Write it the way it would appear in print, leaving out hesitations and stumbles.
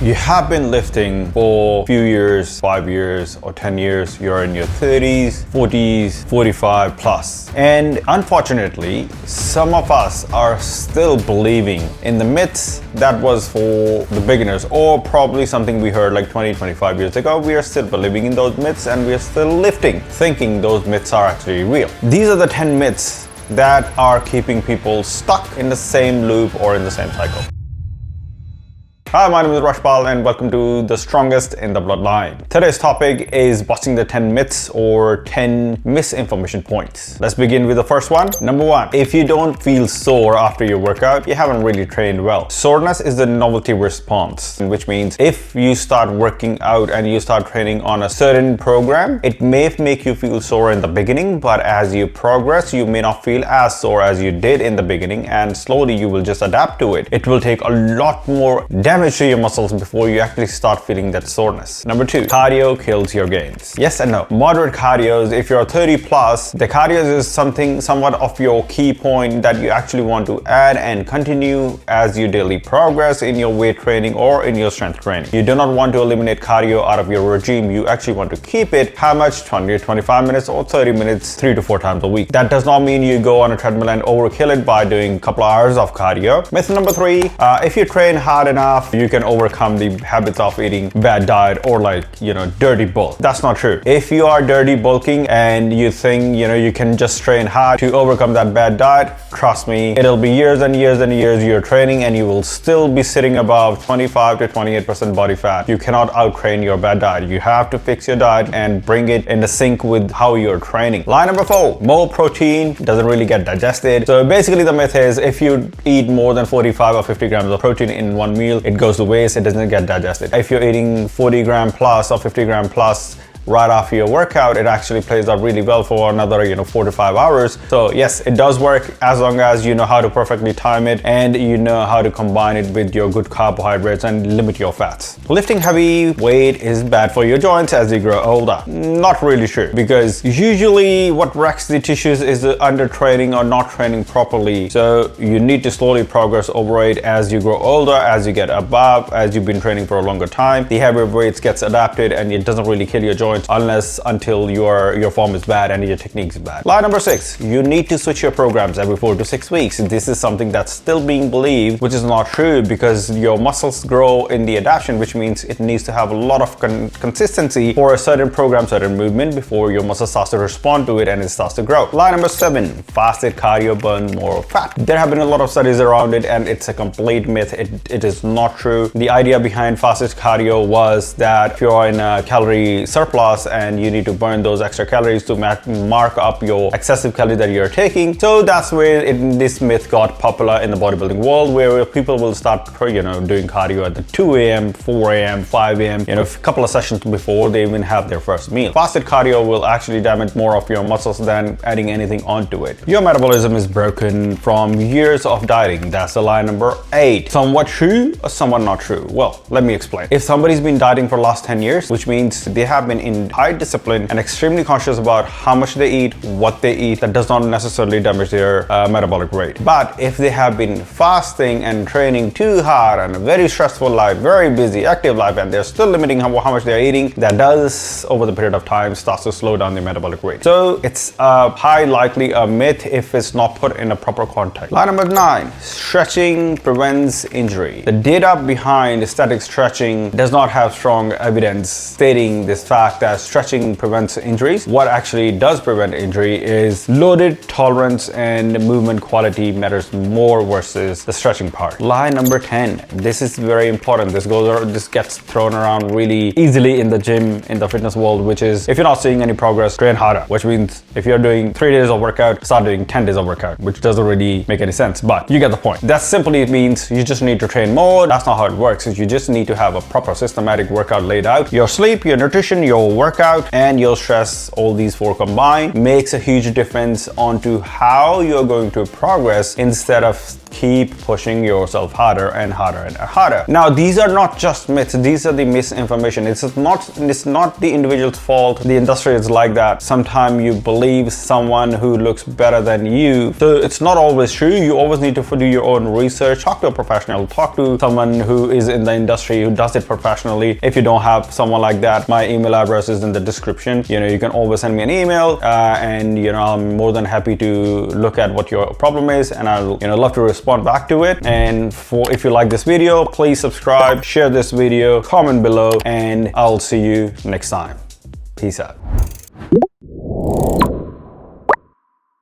You have been lifting for a few years, 5 years or 10 years. You're in your 30s, 40s, 45 plus. And unfortunately, some of us are still believing in the myths that was for the beginners, or probably something we heard like 20, 25 years ago. We are still believing in those myths and we are still lifting, thinking those myths are actually real. These are the 10 myths that are keeping people stuck in the same loop or in the same cycle. Hi, my name is Rashpal and welcome to The Strongest in the Bloodline. Today's topic is busting the 10 myths or 10 misinformation points. Let's begin with the first one. Number one, if you don't feel sore after your workout, you haven't really trained well. Soreness is the novelty response, which means if you start working out and you start training on a certain program, it may make you feel sore in the beginning, but as you progress, you may not feel as sore as you did in the beginning, and slowly you will just adapt to it. It will take a lot more damage to your muscles before you actually start feeling that soreness. Number two, cardio kills your gains. Yes and no. Moderate cardios, if you're 30 plus, the cardio is somewhat of your key point that you actually want to add and continue as you daily progress in your weight training or in your strength training. You do not want to eliminate cardio out of your regime. You actually want to keep it. How much? 20 to 25 minutes or 30 minutes, 3 to 4 times a week. That does not mean you go on a treadmill and overkill it by doing a couple of hours of cardio. Myth number three, if you train hard enough, you can overcome the habits of eating bad diet or dirty bulk. That's not true. If you are dirty bulking and you think you can just train hard to overcome that bad diet, trust me, it'll be years and years and years you're training and you will still be sitting above 25 to 28% body fat. You cannot outtrain your bad diet. You have to fix your diet and bring it in the sync with how you're training. Line number four, more protein doesn't really get digested. So basically the myth is if you eat more than 45 or 50 grams of protein in one meal, it goes to waste, it doesn't get digested. If you're eating 40 gram plus or 50 gram plus right after your workout, it actually plays out really well for another 4 to 5 hours. So yes, it does work as long as you know how to perfectly time it and you know how to combine it with your good carbohydrates and limit your fats. Lifting heavy weight is bad for your joints as you grow older. Not really true, because usually what wrecks the tissues is the under training or not training properly. So you need to slowly progress over it as you grow older, as you get above, as you've been training for a longer time. The heavier weights gets adapted and it doesn't really kill your joints until your form is bad and your technique is bad. Lie number six, you need to switch your programs every 4 to 6 weeks. This is something that's still being believed, which is not true, because your muscles grow in the adaptation, which means it needs to have a lot of consistency for a certain program, certain movement before your muscle starts to respond to it and it starts to grow. Lie number seven, fasted cardio burns more fat. There have been a lot of studies around it and it's a complete myth. It is not true. The idea behind fasted cardio was that if you're in a calorie surplus and you need to burn those extra calories to mark up your excessive calories that you're taking. So that's where this myth got popular in the bodybuilding world, where people will start doing cardio at the 2 a.m., 4 a.m., 5 a.m., a couple of sessions before they even have their first meal. Fasted cardio will actually damage more of your muscles than adding anything onto it. Your metabolism is broken from years of dieting. That's the lie number 8. Somewhat true or somewhat not true? Well, let me explain. If somebody's been dieting for the last 10 years, which means they have been in high discipline and extremely conscious about how much they eat, what they eat, that does not necessarily damage their metabolic rate. But if they have been fasting and training too hard and a very stressful life, very busy, active life, and they're still limiting how much they're eating, that does, over the period of time, starts to slow down their metabolic rate. So it's high likely a myth if it's not put in a proper context. Line number 9, stretching prevents injury. The data behind static stretching does not have strong evidence stating this fact that stretching prevents injuries. What actually does prevent injury is loaded tolerance and movement quality matters more versus the stretching part. Lie number 10. This is very important. This gets thrown around really easily in the gym, in the fitness world, which is if you're not seeing any progress, train harder. Which means if you're doing 3 days of workout, start doing 10 days of workout, which doesn't really make any sense, but you get the point. That simply means you just need to train more. That's not how it works. You just need to have a proper systematic workout laid out. Your sleep, your nutrition, your workout, and your stress, all these 4 combined makes a huge difference onto how you're going to progress instead of keep pushing yourself harder and harder and harder. Now, these are not just myths, these are the misinformation. It's not the individual's fault. The industry is like that. Sometimes you believe someone who looks better than you. So it's not always true. You always need to do your own research, talk to a professional, talk to someone who is in the industry, who does it professionally. If you don't have someone like that, my email address is in the description. You know, you can always send me an email, and you know, I'm more than happy to look at what your problem is, and I'll love to respond back to it. And if you like this video, please subscribe, share this video, comment below, and I'll see you next time. Peace out.